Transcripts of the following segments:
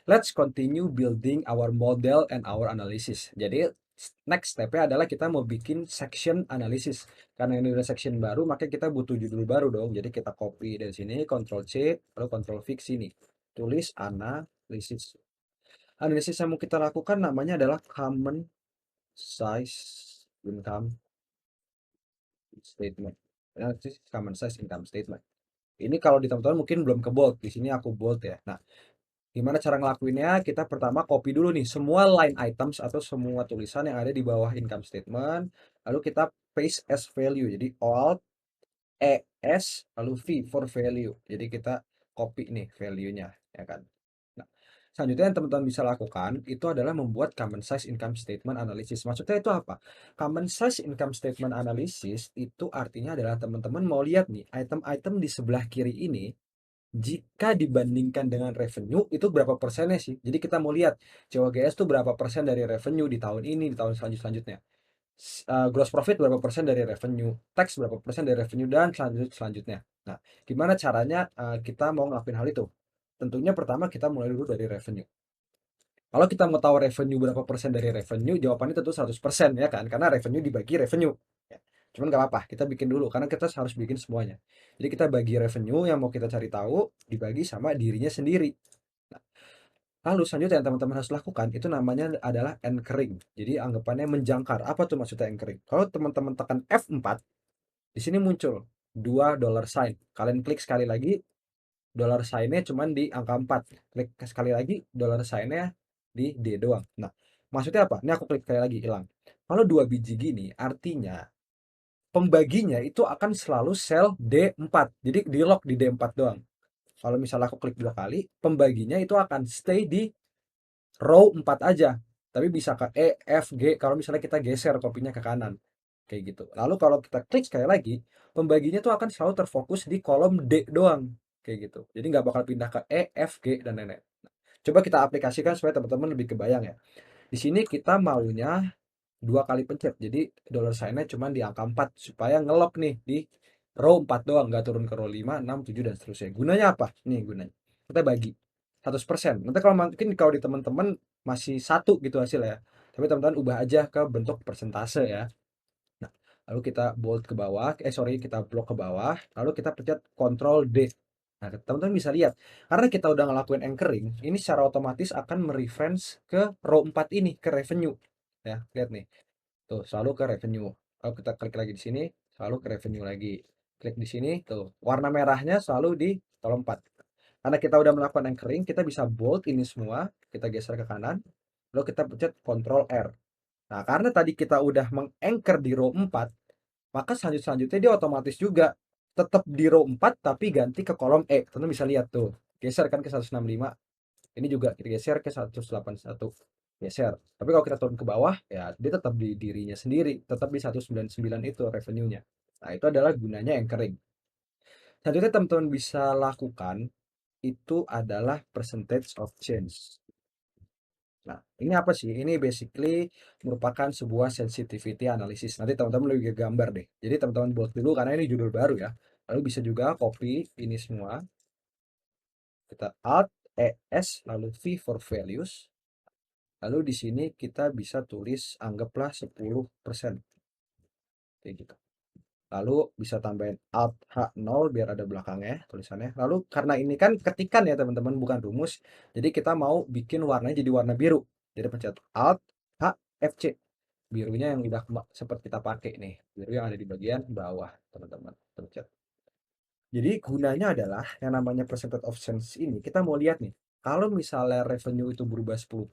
Let's continue building our model and our analysis. Jadi next step-nya adalah kita mau bikin section analysis. Karena ini udah section baru, maka kita butuh judul baru dong. Jadi kita copy dari sini, Ctrl C, lalu Ctrl V sini. Tulis analysis. Analisis yang mau kita lakukan namanya adalah common size income statement. Analisis common size income statement. Ini kalau di teman-teman mungkin belum ke bold. Di sini aku bold ya. Nah, gimana cara ngelakuinnya? Kita pertama copy dulu nih semua line items atau semua tulisan yang ada di bawah income statement. Lalu kita paste as value. Jadi Alt E S lalu V for value. Jadi kita copy nih value-nya, ya kan. Nah, selanjutnya yang teman-teman bisa lakukan itu adalah membuat common size income statement analysis. Maksudnya itu apa? Common size income statement analysis itu artinya adalah teman-teman mau lihat nih item-item di sebelah kiri ini jika dibandingkan dengan revenue itu berapa persennya sih? Jadi kita mau lihat COGS itu berapa persen dari revenue di tahun ini, di tahun selanjutnya. Gross profit berapa persen dari revenue, tax berapa persen dari revenue, dan selanjutnya. Nah, gimana caranya kita mau ngelakuin hal itu? Tentunya pertama kita mulai dulu dari revenue. Kalau kita mau tahu revenue berapa persen dari revenue, jawabannya tentu 100% ya kan, karena revenue dibagi revenue. Ya. Cuman nggak apa-apa, kita bikin dulu, karena kita harus bikin semuanya. Jadi kita bagi revenue yang mau kita cari tahu, dibagi sama dirinya sendiri. Nah, lalu selanjutnya yang teman-teman harus lakukan itu namanya adalah anchoring. Jadi anggapannya menjangkar. Apa tuh maksudnya anchoring? Kalau teman-teman tekan F4, di sini muncul dua dollar sign. Kalian klik sekali lagi, dollar sign-nya cuman di angka 4. Klik sekali lagi, dollar sign-nya di D doang. Nah, maksudnya apa? Ini aku klik sekali lagi, hilang. Kalau dua biji gini, artinya pembaginya itu akan selalu sel D4. Jadi di lock di D4 doang. Kalau misalnya aku klik 2 kali, pembaginya itu akan stay di row 4 aja. Tapi bisa ke E, F, G kalau misalnya kita geser kopinya ke kanan. Kayak gitu. Lalu kalau kita klik sekali lagi, pembaginya tuh akan selalu terfokus di kolom D doang. Kayak gitu. Jadi nggak bakal pindah ke E, F, G, dan lain-lain. Coba kita aplikasikan supaya teman-teman lebih kebayang ya. Di sini kita maunya 2 kali pencet. Jadi dollar sign-nya cuma di angka 4 supaya ngelok nih di row 4 doang, nggak turun ke row 5, 6, 7 dan seterusnya. Gunanya apa? Nih gunanya. Kita bagi 100%. Nanti kalau mungkin kalau di teman-teman masih satu gitu hasil ya. Tapi teman-teman ubah aja ke bentuk persentase ya. Nah, lalu kita bold ke bawah, sorry, kita blok ke bawah, lalu kita pencet Ctrl D. Nah, teman-teman bisa lihat, karena kita udah ngelakuin anchoring, ini secara otomatis akan mereference ke row 4 ini, ke revenue. Ya, lihat nih. Tuh, selalu ke revenue. Kalau kita klik lagi di sini, selalu ke revenue lagi. Klik di sini, tuh, warna merahnya selalu di kolom 4. Karena kita udah melakukan anchoring, kita bisa bold ini semua, kita geser ke kanan, lalu kita pencet Ctrl R. Nah, karena tadi kita udah menganchor di row 4, maka selanjutnya dia otomatis juga tetap di row 4 tapi ganti ke kolom E. Teman bisa lihat tuh. Geser kan ke 165. Ini juga kita geser ke 181. Geser. Tapi kalau kita turun ke bawah, ya dia tetap di dirinya sendiri, tetap di 199 itu revenue-nya. Nah, itu adalah gunanya anchoring. Selanjutnya teman-teman bisa lakukan itu adalah percentage of change. Nah, ini apa sih? Ini basically merupakan sebuah sensitivity analysis. Nanti teman-teman lebih ke gambar deh. Jadi teman-teman buat dulu karena ini judul baru ya. Lalu bisa juga copy ini semua. Kita Alt, E, S, lalu V for values. Lalu di sini kita bisa tulis anggaplah 10%. Kayak gitu. Lalu bisa tambahin Alt H0 biar ada belakangnya tulisannya. Lalu karena ini kan ketikan ya teman-teman, bukan rumus. Jadi kita mau bikin warnanya jadi warna biru. Jadi pencet Alt H F C. Birunya yang udah seperti kita pakai nih. Biru yang ada di bagian bawah, teman-teman. Pencet. Jadi gunanya adalah yang namanya percentage of change ini kita mau lihat nih. Kalau misalnya revenue itu berubah 10%,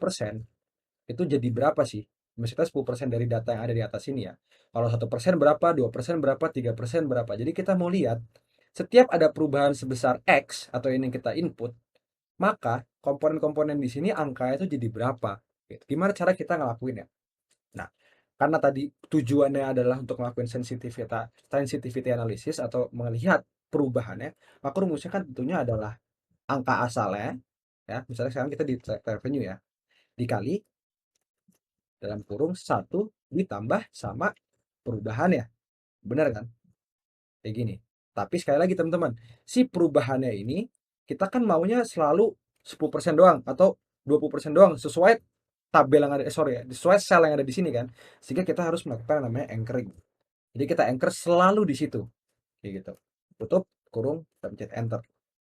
itu jadi berapa sih? Maksudnya 10% dari data yang ada di atas ini ya. Kalau 1% berapa, 2% berapa, 3% berapa. Jadi kita mau lihat setiap ada perubahan sebesar X atau ini yang kita input, maka komponen-komponen di sini angkanya itu jadi berapa. Gitu. Gimana cara kita ngelakuin ya? Nah, karena tadi tujuannya adalah untuk melakukan sensitivity analysis atau melihat perubahannya, maka rumusnya kan tentunya adalah angka asalnya, ya, misalnya sekarang kita di revenue ya, dikali dalam kurung 1 ditambah sama perubahannya. Benar kan? Kayak gini. Tapi sekali lagi teman-teman, si perubahannya ini kita kan maunya selalu 10% doang atau 20% doang sesuai tabel yang ada sorry ya, sesuai sel yang ada di sini kan. Sehingga kita harus melakukan namanya anchoring. Jadi kita anchor selalu di situ, kayak gitu. Tutup, kurung, kita pencet enter.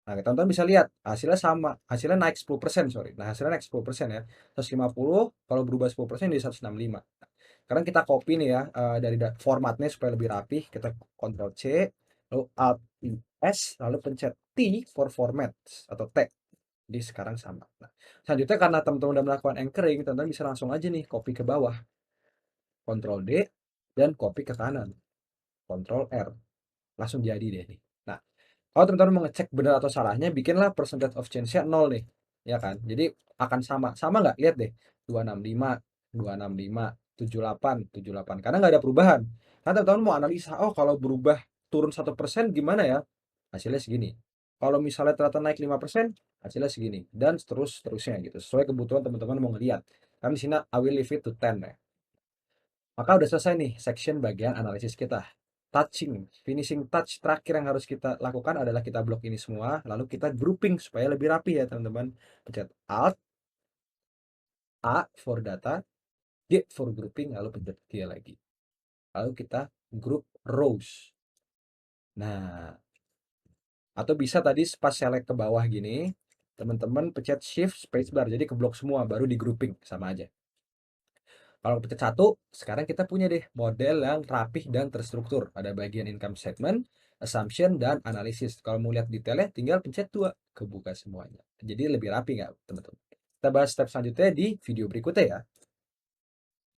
Nah, teman-teman bisa lihat hasilnya sama, hasilnya naik 10%, sorry. Nah, hasilnya naik 10% ya. 150 kalau berubah 10% jadi 165. Nah, sekarang kita copy nih ya dari formatnya supaya lebih rapi. Kita Ctrl C, lalu Alt S, lalu pencet T for format atau T. Jadi sekarang sama. Nah, selanjutnya karena teman-teman udah melakukan anchoring, teman-teman bisa langsung aja nih copy ke bawah. Ctrl D dan copy ke kanan. Ctrl R. Langsung jadi deh nih. Nah, kalau teman-teman mau ngecek benar atau salahnya, bikinlah percentage of change-nya 0 nih. Ya kan? Jadi akan sama. Sama nggak? Lihat deh. 265, 265, 78, 78. Karena nggak ada perubahan. Karena teman-teman mau analisa, oh kalau berubah turun 1% gimana ya? Hasilnya segini. Kalau misalnya ternyata naik 5%, hasilnya segini. Dan seterusnya gitu. Sesuai kebutuhan teman-teman mau ngelihat. Kan di sini I will leave it to 10 ya. Maka udah selesai nih section bagian analisis kita. Touching, finishing touch terakhir yang harus kita lakukan adalah kita blok ini semua, lalu kita grouping supaya lebih rapi ya teman-teman. Pencet Alt, A for data, G for grouping, lalu pencet G lagi. Lalu kita group rows. Nah, atau bisa tadi pas select ke bawah gini, teman-teman pencet Shift Spacebar, jadi keblok semua, baru di grouping, sama aja. Kalau pencet satu, sekarang kita punya deh model yang rapih dan terstruktur. Ada bagian income statement, assumption, dan analisis. Kalau mau lihat detailnya, tinggal pencet 2, kebuka semuanya. Jadi lebih rapi nggak, teman-teman? Kita bahas step selanjutnya di video berikutnya ya.